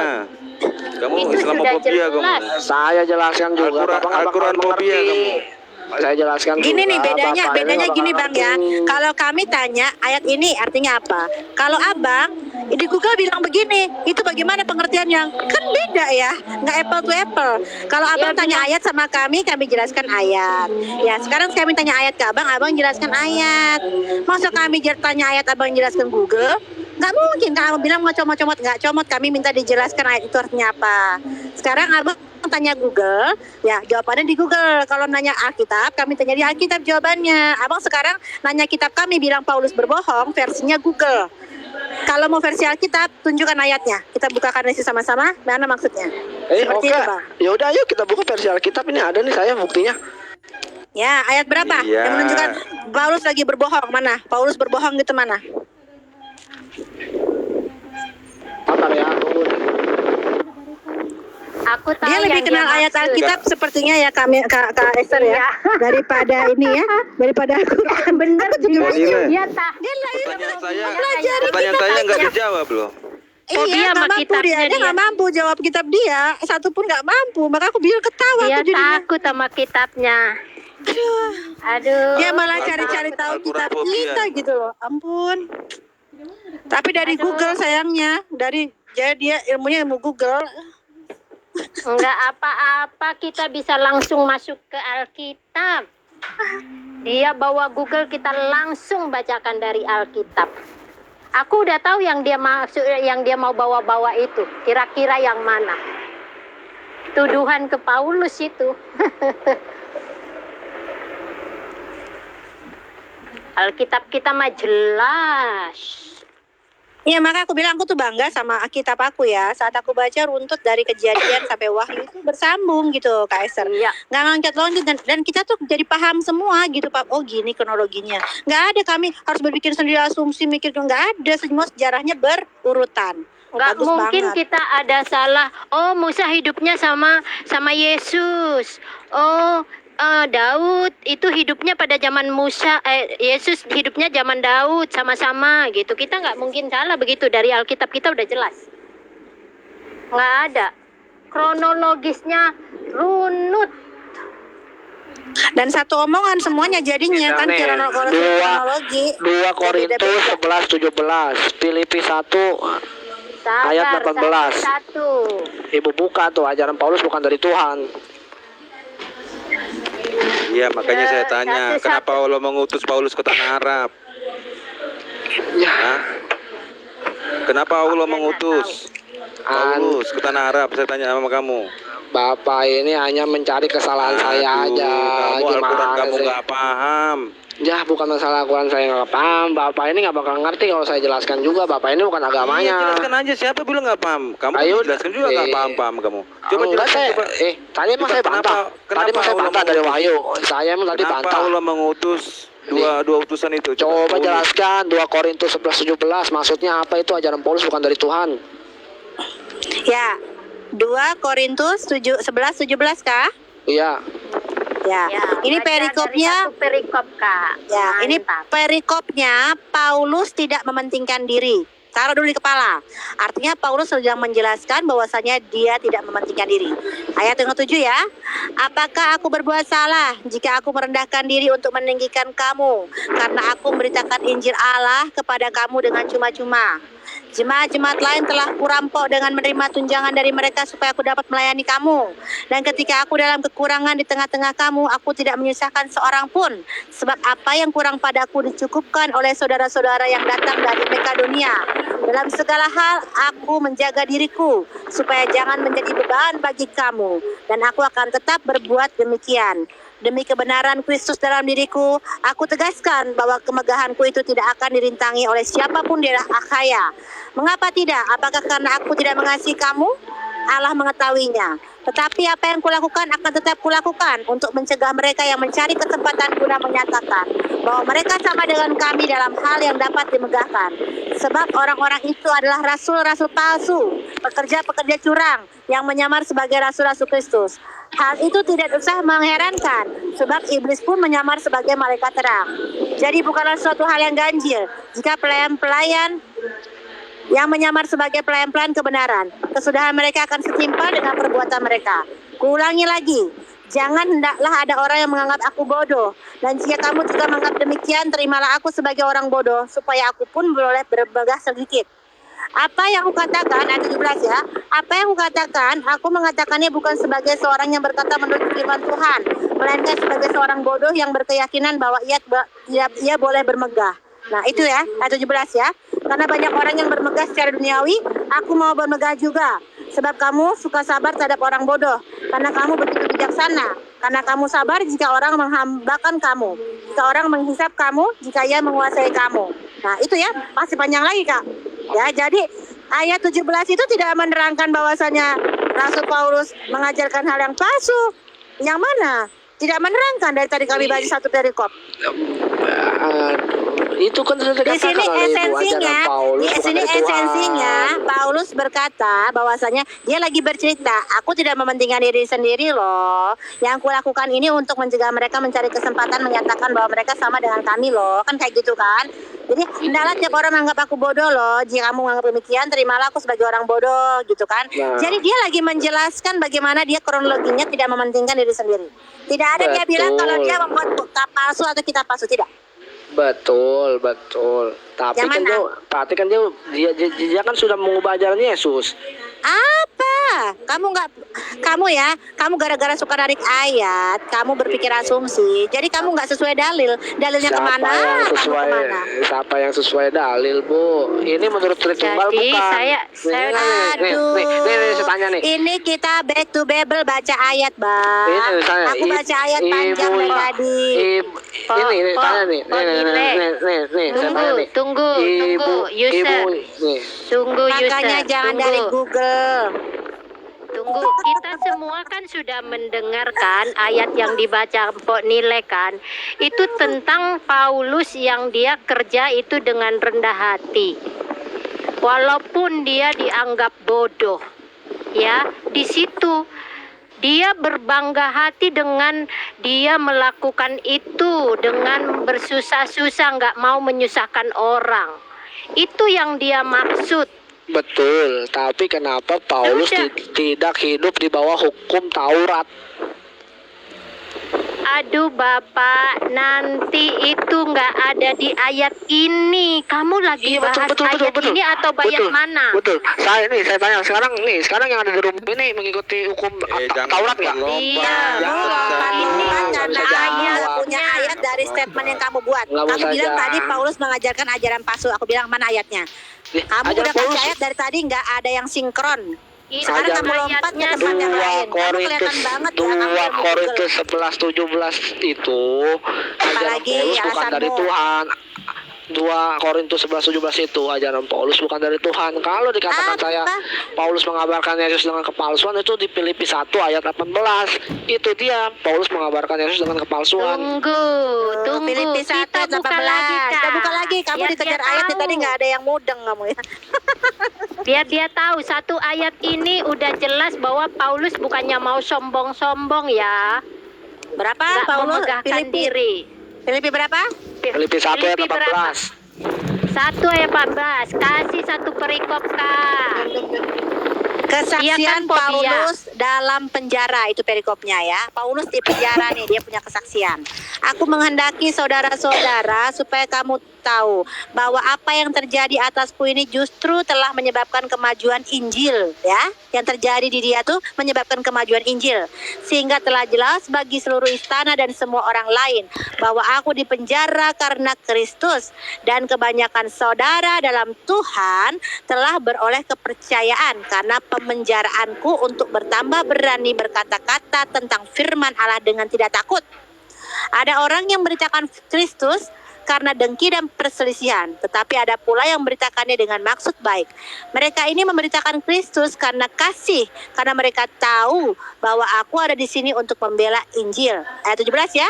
Kamu Itu Islamofobia sudah jelas. kamu. Saya jelaskan juga. Al-Quran- Bapak nggak bakal Al-Quran fobia mengerti. kamu. Saya jelaskan Gini nih juga, bedanya Bapak ini nggak gini bakal bang ya. ngerti. Kalau kami tanya ayat ini artinya apa? Kalau abang di Google bilang begini, itu bagaimana pengertiannya? Kan beda ya, nggak apple to apple. Kalau abang tanya ayat sama kami jelaskan ayat. Ya sekarang kami tanya ayat ke abang jelaskan ayat. Masa kami tanya ayat abang jelaskan Google? Nggak mungkin. Kamu bilang nggak comot-comot, nggak comot. Kami minta dijelaskan ayat itu artinya apa. Sekarang abang tanya Google, ya jawabannya di Google. Kalau nanya Alkitab, kami tanya di Alkitab jawabannya. Abang sekarang nanya kitab kami bilang Paulus berbohong, versinya Google. Kalau mau versi Alkitab, tunjukkan ayatnya. Kita bukakan isi sama-sama. Mana maksudnya? Seperti Oke. itu, Bang. Ya udah, ayo kita buka versi Alkitab. Ini ada nih saya buktinya. Ya, ayat berapa? Iya. Yang menunjukkan Paulus lagi berbohong mana? Paulus berbohong gitu mana? Bentar ya, tunggu nih. Aku tahu Dia lebih yang kenal dia ayat maksud. Alkitab sepertinya ya Kak Esther ya. Iya. Daripada ini ya, daripada Al-Quran. Bener Aku juga Oh, bingung. nilai. dia tak. Pertanyaan saya, Pelajari pertanyaan kitab saya nggak aja. dijawab loh. Oh, dia Iya, sama nggak mampu kitabnya dia dia. nggak mampu jawab kitab dia. Satu pun nggak mampu. Maka aku bilang ketawa Dia aku jadinya. takut sama kitabnya. Aduh. Dia malah cari-cari tahu kitab kita gitu loh. Ampun. Tapi dari Google sayangnya, jadi dia ilmunya ilmu Google. Enggak apa-apa, kita bisa langsung masuk ke Alkitab. Dia bawa Google, kita langsung bacakan dari Alkitab. Aku udah tahu yang dia mau bawa-bawa itu. Kira-kira yang mana? Tuduhan ke Paulus itu. Alkitab kita mah jelas. Iya, maka aku bilang aku tuh bangga sama kitab aku ya. Saat aku baca runtut dari Kejadian sampai Wahyu itu bersambung gitu, Kak Esther. Iya. Nggak loncat-loncat dan kita tuh jadi paham semua gitu, Pak. Oh gini kronologinya. Nggak ada kami harus berpikir sendiri, asumsi, mikir. Nggak ada, semua sejarahnya berurutan. Nggak Bagus mungkin banget. kita ada salah. Oh, Musa hidupnya sama Yesus. Oh, Daud itu hidupnya pada zaman Musa. Yesus hidupnya zaman Daud sama-sama gitu. Kita nggak mungkin salah begitu, dari Alkitab kita udah jelas. Nggak ada. Kronologisnya runut. Dan satu omongan semuanya jadinya kan Nih, kronologi. 2 Korintus 11:17, Filipi 1 ayat 18. Satu. Ibu buka tuh, ajaran Paulus bukan dari Tuhan. Iya, makanya saya tanya, satu-satu. kenapa Allah mengutus Paulus ke tanah Arab? Ya, Hah? Kenapa Allah mengutus Paulus ke tanah Arab? Saya tanya sama kamu. Bapak ini hanya mencari kesalahan saya Aduh, aja. Kamu Al-Quran kamu sih? nggak paham. Ya, bukan masalah Al-Quran saya nggak paham. Bapak ini nggak bakal ngerti kalau saya jelaskan juga. Bapak ini bukan Iya, agamanya. jelaskan aja, siapa bilang nggak paham? Kamu Ayo, jelaskan juga nggak paham kamu. Coba Enggak, jelaskan saya, coba. tadi emang Coba saya bantah. kenapa Tadi emang saya Allah bantah dari mengutus? Wahyu. Saya emang tadi Kenapa bantah. Allah mengutus dua utusan itu? Coba Paulus. jelaskan 2 Korintus 11:17. Maksudnya apa itu ajaran Paulus bukan dari Tuhan? Ya, 2 Korintus 11:17 kah? Iya. Ya, ini baca perikopnya. dari satu perikop, Kak. Ya, ini Mantap. perikopnya Paulus tidak mementingkan diri. Taruh dulu di kepala. Artinya Paulus sedang menjelaskan bahwasanya dia tidak mementingkan diri. Ayat yang ke-7 ya. Apakah aku berbuat salah jika aku merendahkan diri untuk meninggikan kamu? Karena aku memberitakan Injil Allah kepada kamu dengan cuma-cuma. Jemaat-jemaat lain telah kurampok dengan menerima tunjangan dari mereka supaya aku dapat melayani kamu. Dan ketika aku dalam kekurangan di tengah-tengah kamu, aku tidak menyusahkan seorang pun. Sebab apa yang kurang padaku dicukupkan oleh saudara-saudara yang datang dari Makedonia. Dalam segala hal, aku menjaga diriku, supaya jangan menjadi beban bagi kamu. Dan aku akan tetap berbuat demikian. Demi kebenaran Kristus dalam diriku, aku tegaskan bahwa kemegahanku itu tidak akan dirintangi oleh siapapun di Akhaya. Mengapa tidak? Apakah karena aku tidak mengasihi kamu? Allah mengetahuinya. Tetapi apa yang kulakukan akan tetap kulakukan untuk mencegah mereka yang mencari kesempatan guna menyatakan bahwa mereka sama dengan kami dalam hal yang dapat dimegahkan. Sebab orang-orang itu adalah rasul-rasul palsu, pekerja-pekerja curang yang menyamar sebagai rasul-rasul Kristus. Hal itu tidak usah mengherankan, sebab iblis pun menyamar sebagai malaikat terang. Jadi bukanlah suatu hal yang ganjil jika pelayan-pelayan yang menyamar sebagai pelayan-pelayan kebenaran, kesudahan mereka akan setimpal dengan perbuatan mereka. Kuulangi lagi, jangan hendaklah ada orang yang menganggap aku bodoh. Dan jika kamu juga menganggap demikian, terimalah aku sebagai orang bodoh, supaya aku pun boleh bermegah sedikit. Apa yang aku katakan, ayat 17 ya. Apa yang aku katakan, aku mengatakannya bukan sebagai seorang yang berkata menurut firman Tuhan, melainkan sebagai seorang bodoh yang berkeyakinan bahwa ia boleh bermegah. Nah itu ya, ayat 17 ya. Karena banyak orang yang bermegah secara duniawi, aku mau bermegah juga. Sebab kamu suka sabar terhadap orang bodoh, karena kamu begitu bijaksana. Karena kamu sabar jika orang menghambakan kamu, jika orang menghisap kamu, jika ia menguasai kamu. Nah itu ya, masih panjang lagi Kak. Ya, jadi ayat 17 itu tidak menerangkan bahwasanya Rasul Paulus mengajarkan hal yang palsu. Yang mana? Tidak menerangkan dari tadi kami baca satu perikop. Itu kan sudah Di dikatakan sini oleh Ibu esensinya, ajaran Paulus, di bukan sini dari Tuhan. esensinya Paulus berkata bahwasanya dia lagi bercerita, aku tidak mementingkan diri sendiri loh. Yang kulakukan ini untuk mencegah mereka mencari kesempatan menyatakan bahwa mereka sama dengan kami loh, kan kayak gitu kan. Jadi hendaklah tiap orang menganggap aku bodoh loh. Jika kamu menganggap demikian, terimalah aku sebagai orang bodoh gitu kan. Nah. Jadi dia lagi menjelaskan bagaimana dia kronologinya tidak mementingkan diri sendiri. Tidak ada dia bilang kalau dia membuat kitab palsu atau kitab palsu, tidak. Betul. Tapi Yang kan mana? dia kan sudah mengubah ajaran Yesus. Apa? Kamu gara-gara suka narik ayat, kamu berpikir asumsi. Jadi kamu nggak sesuai dalil. Dalilnya kemana? Kamu kemana? Siapa yang sesuai dalil, Bu? Ini menurut Tritunggal Jadi bukan. saya Aduh. Nih, saya tanya nih. Ini kita back to Bible baca ayat, Bang. Ini misalnya, Aku baca ayat panjang dari tadi. Ini tanya nih. Nih, saya tanya nih. Tunggu, user. Tunggu, Makanya user. jangan Tunggu. dari Google. Tunggu, kita semua kan sudah mendengarkan ayat yang dibaca Mpok Nile kan. Itu tentang Paulus yang dia kerja itu dengan rendah hati. Walaupun dia dianggap bodoh. Ya, di situ dia berbangga hati dengan dia melakukan itu dengan bersusah-susah, nggak mau menyusahkan orang. Itu yang dia maksud. Betul, tapi kenapa Paulus Udah. tidak hidup di bawah hukum Taurat? Aduh Bapak, nanti itu nggak ada di ayat ini. Kamu lagi bahas ayat ini atau ayat mana? Betul. Saya tanya sekarang yang ada di rumah ini mengikuti hukum jangan Taurat nggak? Iya, Ini ini karena bisa ayat jawab. punya ayat dari statement yang kamu buat. Nggak Kamu usah bilang jawab. tadi Paulus mengajarkan ajaran palsu. Aku bilang mana ayatnya? Kamu Ajaran udah kasih Paulus. ayat dari tadi nggak ada yang sinkron. Itu Sekarang Ajaran kamu lompat ke tempat yang 2 lain. Kamu kelihatan Korintus banget ya kamu yang 2 Korintus 11:17 itu ajaran Apalagi Paulus bukan alasanmu? dari Tuhan. 2 Korintus 11:17 itu ajaran Paulus bukan dari Tuhan. Kalau dikatakan Apa? saya Paulus mengabarkan Yesus dengan kepalsuan, itu di Filipi 1 ayat 18. Itu dia, Paulus mengabarkan Yesus dengan kepalsuan. Tunggu. Filipi 1 Kita ayat buka 18. lagi, Kak. Kita buka lagi. Kamu Biar dikejar dia ayat nih tahu. tadi nggak ada yang mudeng kamu ya. Biar dia tahu satu ayat ini udah jelas bahwa Paulus bukannya mau sombong-sombong ya. Berapa Nggak Paulus? memegahkan diri. Filipi berapa? Filipi 1 ayat Filipi berapa? 18. 1 ayat 14. Kasih satu perikop, Kak. Kesaksian Dia kan fobia. Paulus dalam penjara, itu perikopnya ya. Paulus di penjara nih, dia punya kesaksian. Aku menghendaki saudara-saudara supaya kamu tahu bahwa apa yang terjadi atasku ini justru telah menyebabkan kemajuan Injil ya. Yang terjadi di dia tuh menyebabkan kemajuan Injil, sehingga telah jelas bagi seluruh istana dan semua orang lain bahwa aku dipenjara karena Kristus, dan kebanyakan saudara dalam Tuhan telah beroleh kepercayaan karena pemenjaraanku untuk bertambah berani berkata-kata tentang firman Allah dengan tidak takut. Ada orang yang memberitakan Kristus karena dengki dan perselisihan, tetapi ada pula yang memberitakannya dengan maksud baik. Mereka ini memberitakan Kristus karena kasih, karena mereka tahu bahwa aku ada di sini untuk membela Injil. Ayat 17 ya.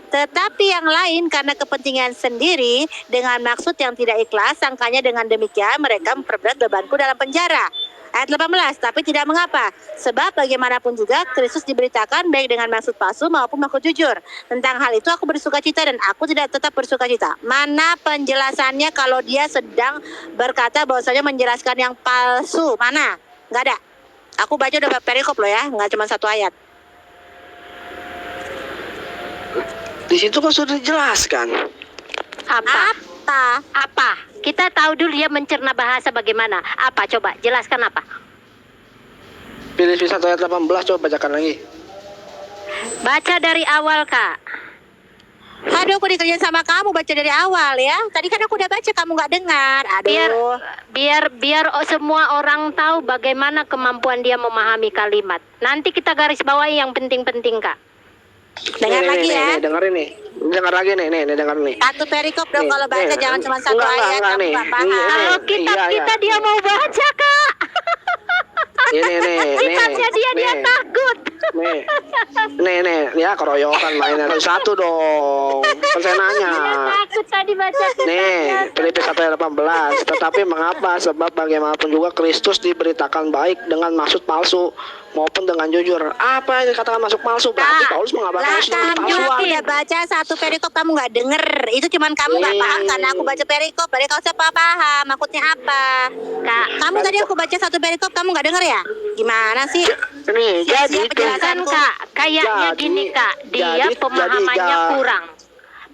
Tetapi yang lain karena kepentingan sendiri dengan maksud yang tidak ikhlas, sangkanya dengan demikian mereka memperberat bebanku dalam penjara. Ayat 18, tapi tidak mengapa, sebab bagaimanapun juga Kristus diberitakan baik dengan maksud palsu maupun maksud jujur. Tentang hal itu aku bersukacita dan aku tidak tetap bersukacita. Mana penjelasannya kalau dia sedang berkata bahwasanya menjelaskan yang palsu? Mana? Nggak ada. Aku baca udah perikop loh ya, nggak cuma satu ayat. Di situ kan sudah dijelaskan. Apa? Apa? Kita tahu dulu ya mencerna bahasa bagaimana. Apa? Coba jelaskan apa? Filipi 1 ayat 18, coba bacakan lagi. Baca dari awal, Kak. Aduh, aku dikerjain sama kamu baca dari awal ya. Tadi kan aku udah baca, kamu nggak dengar. Aduh. Biar semua orang tahu bagaimana kemampuan dia memahami kalimat. Nanti kita garis bawahi yang penting-penting, Kak. Dengar lagi ya. Nih, dengerin nih. Dengar lagi nih, dengar nih. Satu perikop dong Nih, kalau baca, nih, jangan cuma satu enggak, ayat. enggak, Kamu nih. nggak paham. Nih, Kalau kitab iya, kita iya. dia mau baca, Kak. Ini Sifatnya dia nih. takut. Nih, ya keroyokan mainnya satu dong. Kan saya nanya. Dia takut tadi baca Nih, Filipi 1 ayat 18. Tetapi mengapa? Sebab bagaimanapun juga Kristus diberitakan baik dengan maksud palsu maupun dengan jujur. Apa yang dikatakan masuk palsu? Berarti Kak, Paulus mengabarkan lah Yesus dengan kamu palsuan. udah baca satu perikop kamu nggak denger. Itu cuman kamu nggak paham karena aku baca perikop. Perikop siapa paham? Maksudnya apa? Kak, Kamu tadi aku baca satu perikop kamu nggak denger ya? Gimana sih? Nih, Sia-sia jadi itu penjelasan. kan Kak, kayaknya Jadi- gini Kak, dia jadi- pemahamannya jadi- kurang.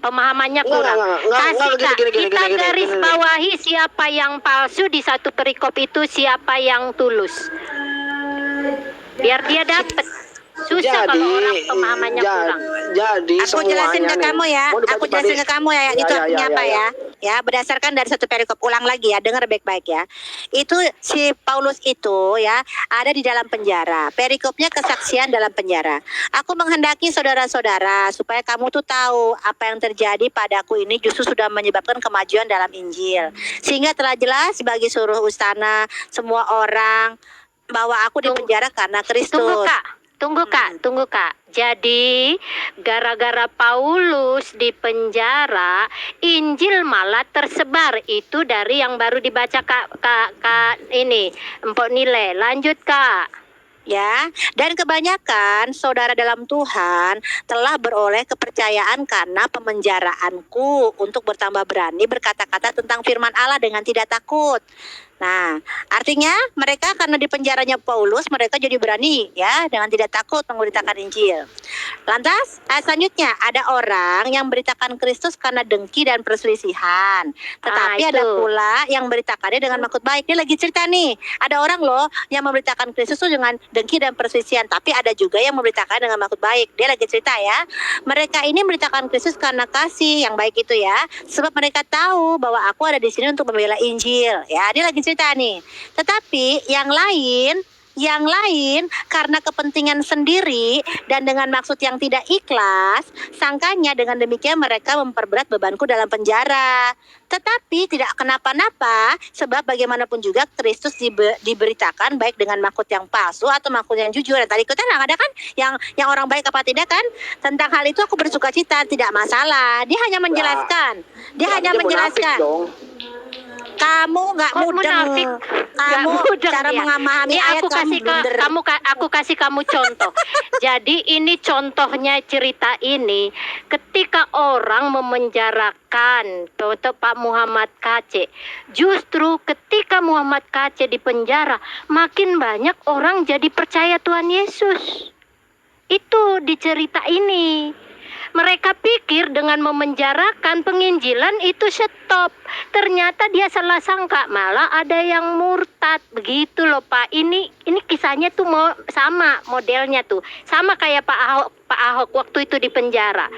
Pemahamannya Enggak, kurang. enggak, Kasih Kak, gini, kita gini. garis bawahi siapa yang palsu di satu perikop itu, siapa yang tulus. Biar dia dapat. Susah kalau orang pemahamannya kurang. Jadi Aku jelasin ke nih, kamu ya. mau dibaca Aku jelasin tadi. ke kamu ya. Itu artinya apa ya? Ya, berdasarkan dari satu perikop. Ulang lagi ya, dengar baik-baik ya. Itu si Paulus itu ya ada di dalam penjara. Perikopnya kesaksian dalam penjara. Aku menghendaki saudara-saudara supaya kamu tuh tahu apa yang terjadi padaku ini justru sudah menyebabkan kemajuan dalam Injil. Sehingga telah jelas bagi seluruh ustana, semua orang bahwa aku di penjara karena Kristus. Tunggu Kak. Jadi gara-gara Paulus di penjara, Injil malah tersebar. Itu dari yang baru dibaca Kak ini, Empok Nilai. Lanjut Kak. Ya, dan kebanyakan saudara dalam Tuhan telah beroleh kepercayaan karena pemenjaraanku untuk bertambah berani berkata-kata tentang firman Allah dengan tidak takut. Nah, artinya mereka karena di penjaranya Paulus, mereka jadi berani ya dengan tidak takut memberitakan Injil. Lantas, selanjutnya ada orang yang memberitakan Kristus karena dengki dan perselisihan. Tetapi itu. ada pula yang memberitakannya dengan maksud baik. Dia lagi cerita nih, ada orang loh yang memberitakan Kristus tuh dengan dengki dan perselisihan, tapi ada juga yang memberitakan dengan maksud baik. Dia lagi cerita ya. Mereka ini memberitakan Kristus karena kasih yang baik itu ya, sebab mereka tahu bahwa aku ada di sini untuk membela Injil. Ya, dia lagi cerita nih. Tetapi yang lain karena kepentingan sendiri dan dengan maksud yang tidak ikhlas, sangkanya dengan demikian mereka memperberat bebanku dalam penjara. Tetapi tidak kenapa-napa, sebab bagaimanapun juga Kristus diberitakan baik dengan maksud yang palsu atau maksud yang jujur. Dan tadi kita ada kan yang orang baik apa tidak kan? Tentang hal itu aku bersuka cita, tidak masalah. Dia hanya menjelaskan. munafik dong. Kamu nggak Kok mudeng. munafik? Kamu Nggak mudeng cara dia. memahami Ini ayat aku kasih blunder. aku kasih kamu contoh. Jadi ini contohnya cerita ini ketika orang memenjarakan contoh Pak Muhammad KC. Justru ketika Muhammad KC di penjara, makin banyak orang jadi percaya Tuhan Yesus. Itu di cerita ini. Mereka pikir dengan memenjarakan penginjilan itu stop. Ternyata dia salah sangka, malah ada yang murtad. Begitu loh Pak. Ini kisahnya tuh sama modelnya tuh. Sama kayak Pak Ahok waktu itu di penjara.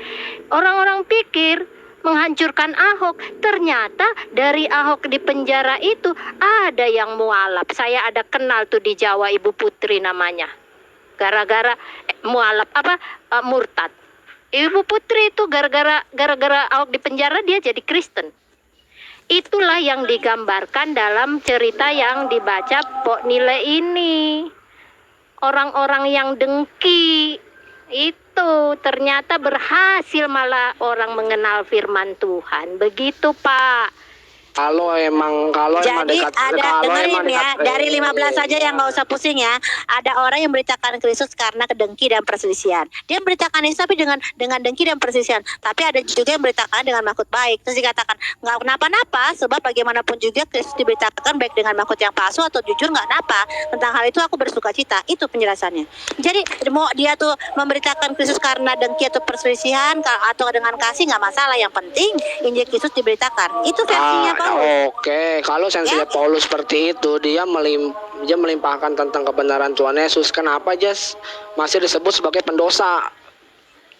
Orang-orang pikir menghancurkan Ahok. Ternyata dari Ahok di penjara itu ada yang mualaf. Saya ada kenal tuh di Jawa, Ibu Putri namanya. Gara-gara mualaf murtad. Ibu Putri itu gara-gara Ahok di penjara dia jadi Kristen. Itulah yang digambarkan dalam cerita yang dibaca Pok Nilai ini. Orang-orang yang dengki itu ternyata berhasil malah orang mengenal firman Tuhan. Begitu Pak. Kalau emang Jadi ada dengerin ya, dari 15 aja saja yang nggak usah pusing ya. Ada orang yang memberitakan Kristus karena kedengki dan perselisihan. Dia memberitakan Yesus tapi dengan dengki dan perselisihan. Tapi ada juga yang memberitakan dengan maksud baik. Terus dikatakan nggak kenapa-napa, sebab bagaimanapun juga Kristus diberitakan baik dengan maksud yang palsu atau jujur nggak kenapa. Tentang hal itu aku bersuka cita. Itu penjelasannya. Jadi mau dia tuh memberitakan Kristus karena dengki atau perselisihan atau dengan kasih nggak masalah. Yang penting Injil Kristus diberitakan. Itu versinya Paulus. Oke, kalau sensinya Paulus seperti itu, dia melimpahkan tentang kebenaran Tuhan Yesus. Kenapa Jas masih disebut sebagai pendosa?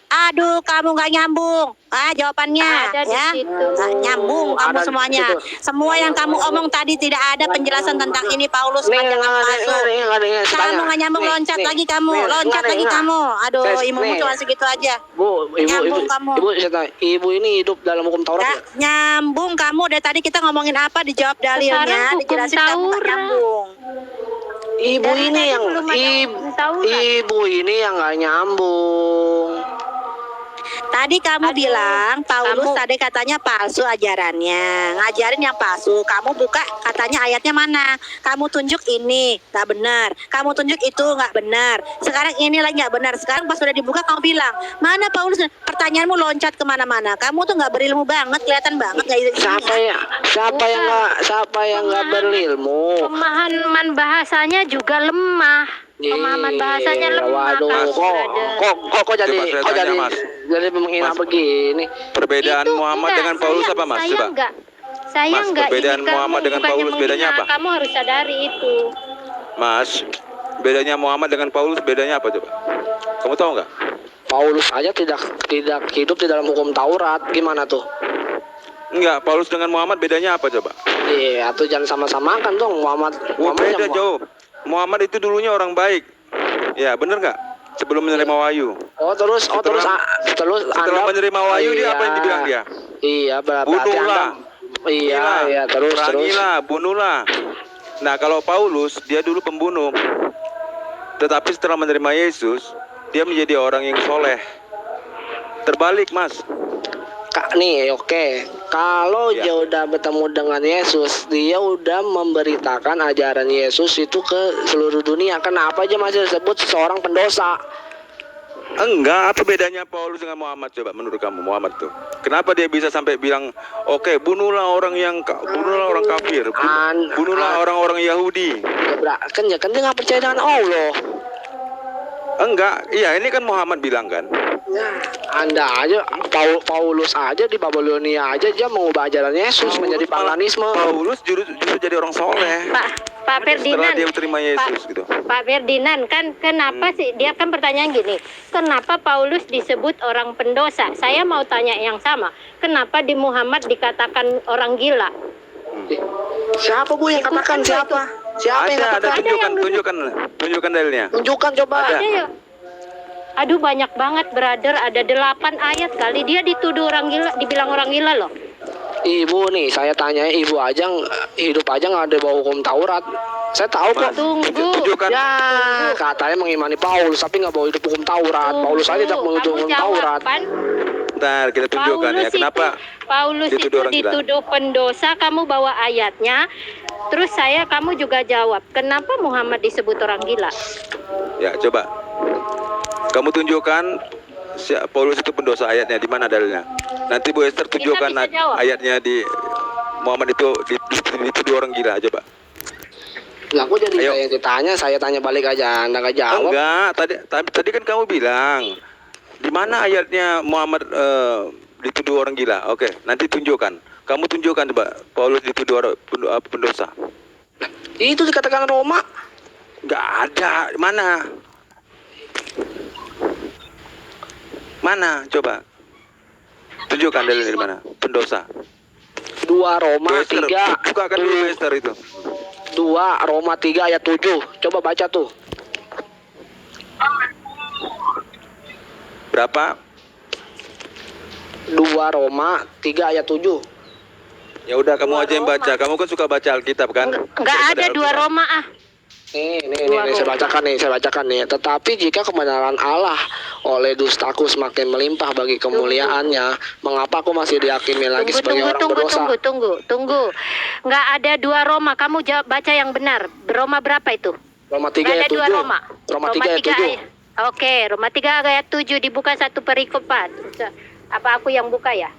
Aduh, kamu nggak nyambung. Jawabannya Ada di ya. situ. Nggak nyambung kamu Ada di semuanya. situ. Semua yang kamu omong tadi tidak ada penjelasan tentang ini Paulus panjang masuk. Kamu nggak nyambung, loncat lagi kamu. Loncat lagi kamu. Aduh, ibumu cuma segitu aja. Nyambung kamu. Ibu ini hidup dalam hukum Taurat. Nggak nyambung kamu. Dari tadi kita ngomongin apa, dijawab dalilnya, Sekarang hukum dijelasin kamu nggak Taurat. nyambung. Ibu Dari ini tadi yang belum ada Taurat. ibu ini yang nggak nyambung. Tadi kamu Aduh, bilang Paulus kamu- tadi katanya palsu ajarannya, ngajarin yang palsu. Kamu buka katanya ayatnya mana? Kamu tunjuk ini nggak benar, kamu tunjuk itu nggak benar. Sekarang ini lagi nggak benar. Sekarang pas sudah dibuka kamu bilang mana Paulus? Pertanyaanmu loncat kemana-mana. Kamu tuh nggak berilmu banget, kelihatan banget nggak isinya. Siapa yang nggak berilmu? Pemahaman bahasanya juga lemah. Pemahaman bahasanya Iya, lemah. waduh, Kamu, kok brother. kok jadi Coba saya tanya, Mas. jadi menghina Mas. begini. Perbedaan Itu Muhammad enggak, dengan Paulus saya- apa, Mas? Saya Coba. enggak. Saya Mas, enggak perbedaan ini kamu Muhammad dengan bukannya Paulus bedanya menghina, apa? Kamu harus sadari itu. Mas, bedanya Muhammad dengan Paulus bedanya apa coba? Kamu tahu nggak? Paulus aja tidak hidup di dalam hukum Taurat. Gimana tuh? Enggak, Paulus dengan Muhammad bedanya apa coba? Iya, tuh jangan sama-samakan dong Muhammad. Wah, beda yang- jauh. Muhammad itu dulunya orang baik. Ya, bener nggak? Sebelum menerima wahyu. terus Setelah Anda menerima wahyu dia apa yang dibilang dia? Iya, berarti Bunuhlah. Iya, terus. Perangilah, bunuhlah. Nah, kalau Paulus dia dulu pembunuh. Tetapi setelah menerima Yesus, dia menjadi orang yang soleh. Terbalik, Mas. Nih, oke. Kalau Ya. dia udah bertemu dengan Yesus, dia udah memberitakan ajaran Yesus itu ke seluruh dunia. Kenapa aja masih disebut seorang pendosa? Enggak, apa bedanya Paulus dengan Muhammad coba menurut kamu Muhammad tuh? Kenapa dia bisa sampai bilang, "Oke, bunuhlah orang kafir, bunuhlah orang-orang Yahudi." Kan dia nggak percaya dengan Allah. Enggak, iya ini kan Muhammad bilang kan. Anda aja, Paulus aja di Babilonia aja dia mengubah ajaran Yesus menjadi paganisme. Paulus justru jadi orang soleh. Pak Setelah Ferdinand. dia terima Yesus gitu. Pak Ferdinand, kan kenapa sih dia kan pertanyaan gini, kenapa Paulus disebut orang pendosa? Saya mau tanya yang sama, kenapa di Muhammad dikatakan orang gila? Siapa Bu yang katakan siapa? Siapa yang Ada katakan? tunjukkan dalilnya. Tunjukkan coba. Ada. Ada ya? Aduh banyak banget brother, ada 8 ayat kali dia dituduh orang gila, dibilang orang gila loh. Ibu nih, saya tanya ibu aja hidup aja nggak ada bawa hukum Taurat. Saya tahu kok. Tunggu. Tunjukkan. Ya, katanya mengimani Paulus tapi nggak bawa hidup hukum Taurat. Paulus aja tidak mengikuti hukum Taurat. Ntar kita tunjukkan ya kenapa Paulus itu dituduh orang gila. dituduh pendosa, kamu bawa ayatnya. Terus kamu juga jawab, kenapa Muhammad disebut orang gila? Ya, coba. Kamu tunjukkan Paulus itu pendosa ayatnya di mana dalilnya? Nanti Bu Esther tunjukkan bisa jawab. ayatnya di Muhammad itu dituduh orang gila aja, Pak. Lah kok jadi Ayo. saya yang ditanya, saya tanya balik aja, Anda nggak jawab. Enggak, tadi kan kamu bilang di mana ayatnya Muhammad dituduh orang gila. Oke, nanti tunjukkan. Kamu tunjukkan coba Paulus dituduh pendosa. Itu dikatakan Roma. Enggak ada. Mana? Mana? Coba. Tunjukkan dalil dari mana? Pendosa. 2 Roma Bu Esther, 3. bukakan dulu Bu Esther itu. 2 Roma 3 ayat 7. Coba baca tuh. Berapa? 2 Roma 3 ayat 7. Ya udah kamu aja yang baca. Kamu kan suka baca Alkitab kan? Enggak ada Daripada 2 Alkitab. Roma ah. Nih, saya bacakan nih. Tetapi jika kebenaran Allah oleh dustaku semakin melimpah bagi kemuliaannya, mengapa aku masih dihakimi lagi sebagai orang berdosa? Tunggu. Enggak ada 2 Roma, kamu baca yang benar. Roma berapa itu? Roma 3 Nggak ayat ada 7. 2 Roma. Roma 3 ayat 7. Oke, Roma 3 ayat 7 dibuka satu perikop, Pak. Apa aku yang buka ya?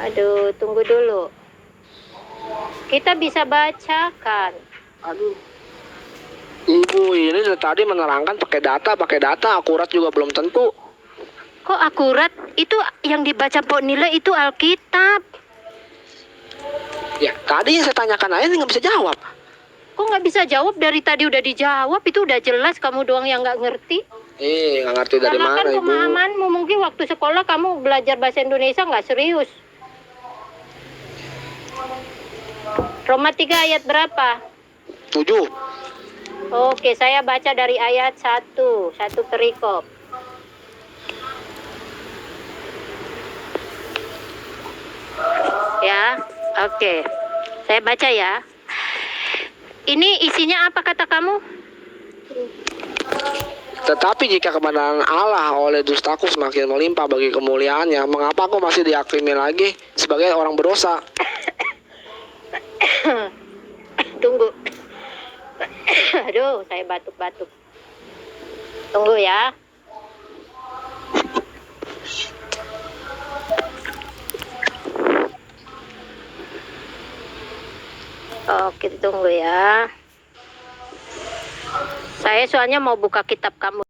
Aduh, tunggu dulu. Kita bisa bacakan. Aduh. Ibu ini dari tadi menerangkan pakai data akurat juga belum tentu. Kok akurat? Itu yang dibaca Pok Nila itu Alkitab. Ya, tadi yang saya tanyakan aja nggak bisa jawab. Kok nggak bisa jawab? Dari tadi udah dijawab, itu udah jelas, kamu doang yang nggak ngerti. Nggak ngerti dari Karena mana kan ibu. pemahamanmu mungkin waktu sekolah kamu belajar bahasa Indonesia nggak serius. Roma 3 ayat berapa? 7. Oke, saya baca dari ayat 1 perikop. Ya, oke. Saya baca ya. Ini isinya apa kata kamu? Tetapi jika kebenaran Allah oleh dustaku semakin melimpah bagi kemuliaannya, mengapa aku masih dihakimi lagi sebagai orang berdosa? Tunggu. Aduh, saya batuk-batuk. Tunggu ya. Oke, tunggu ya. Saya soalnya mau buka kitab kamu.